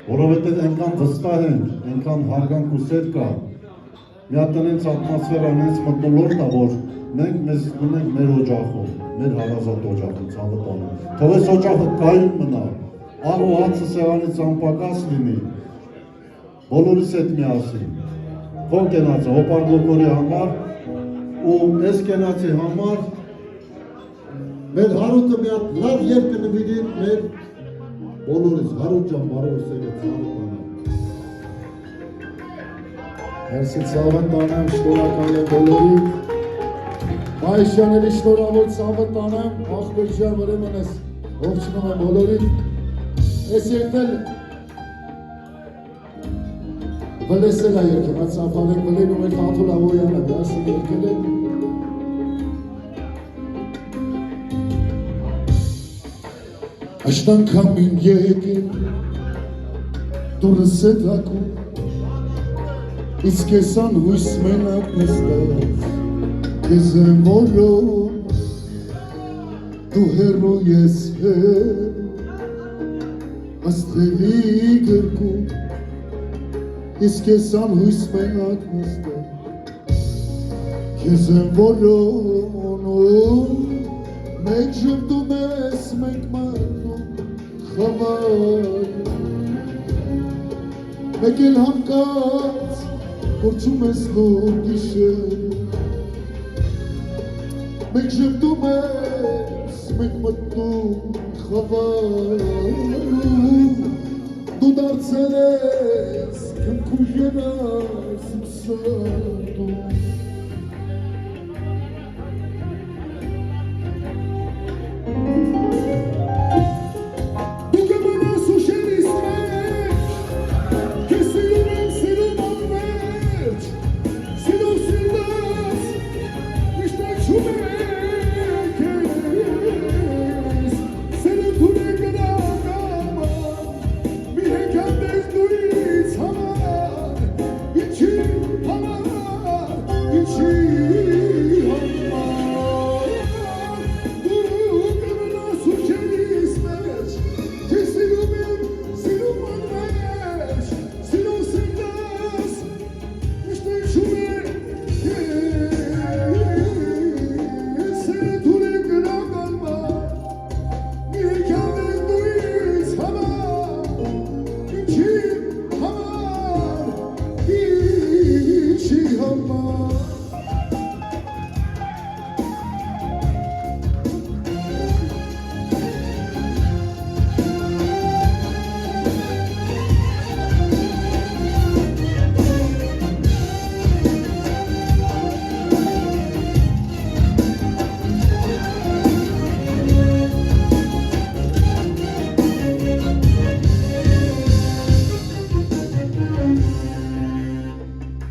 որովհետև այնքան վստահ ենք, այնքան հարգանք ու սեր կա, մի հատ այնց ատմոսֆերա, այնց մթնոլորտ է, որ մենք մեզ զգում ենք մեր օջախում, մեր հարազատ օջախում, ցավտանը։ Թող այս օջախը կայուն մնա, աղ ու հացը սեղանից անպակաս լինի, բոլորիս հետ միասին։ Քո կենացը հոպարդոկորի համար ու այս կենացի համար մեր Հարութը մի հատ լավ երգ կնվիրի մեր բոլորիս, Հարութ ջան, բարով սեղեց ցավտանը։ Հերսի ցավտանեմ, շնորհակալ եմ բոլորին։ Մայիսյանների շնորհավոր ցավտանեմ, աղբերջան ուրեմն ես ողջունում եմ բոլորին։ Այս երգն վլեսել է երգը, բայց սափանեք վլենում է Խաթուլ Աղոյանը, դասի երգել է։ Աշտանքամին եկին, դուրս է դակում, իսկ եսան հույս մենակ նստած, ես եմ որում, դու հեռու ես աստղերի գրկում, իսկ եսան հույս մենակ նստած, ես եմ որում, մեկ ժպտում ես, մեկ մատնում, խավար, մեկ էլ հանկած, գործում ես լուր գիշեր, մեկ ժպտում ես, մեկ մտնում, խավարում, դու դարձել ես, քնքուշ երաս իմ սրտում,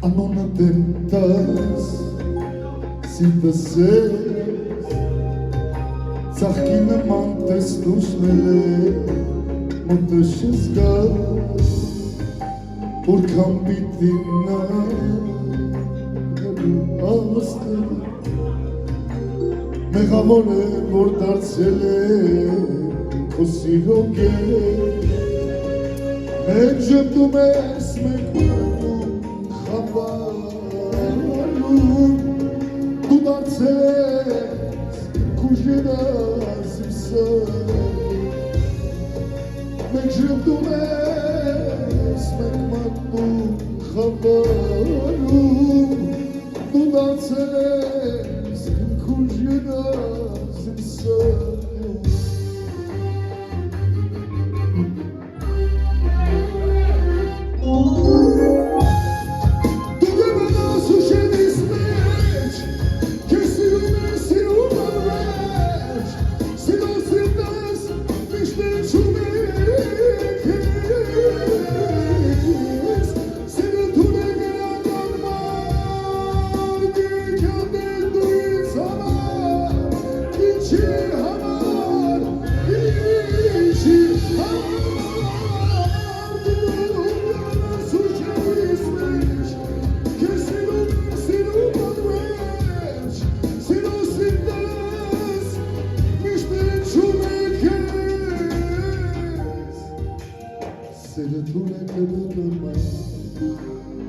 Անոնը դեմտաս, սիտասես, ծաղկի նման տեսնուշնել է, մոտս ես գաս, որքան պիտինա, աստր, մեղավոր է, որ դարձել է, քո սիրո գեր, մեկ ժպտում ես, մեկ մտնում, խավարում, դու դարձել ես, քուշ երաս իմ սրտում, մեկ ժպտում ես, մեկ մտնում, խավարում, դու դարձել ես, քուշ երաս իմ սրտում, Սերը թուն է կրդոր մայ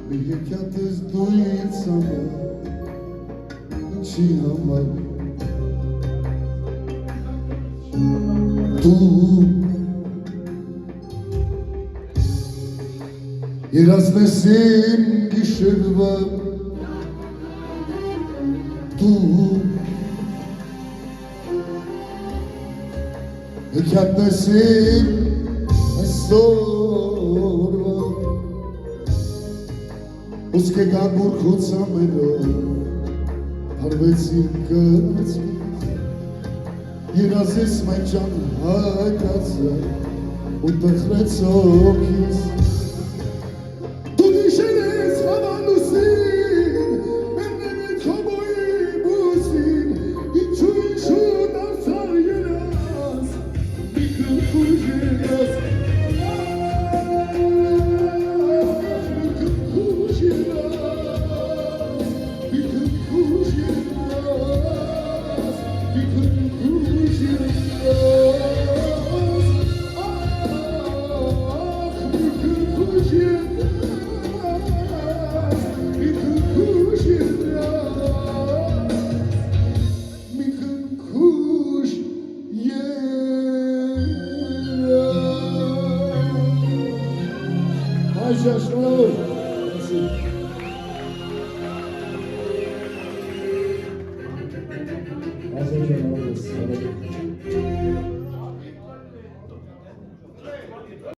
Մի հեքյատ ես դու ինձ համար Ինչի համար Դու Երազնես իմ գիշերվա Դու Հեքյատնես իմ այսօրվա Ոսկե գանգուր խոցամերով Հարվեցին կրացում Երազես մայջան հայկացը ու տխրեց օքիս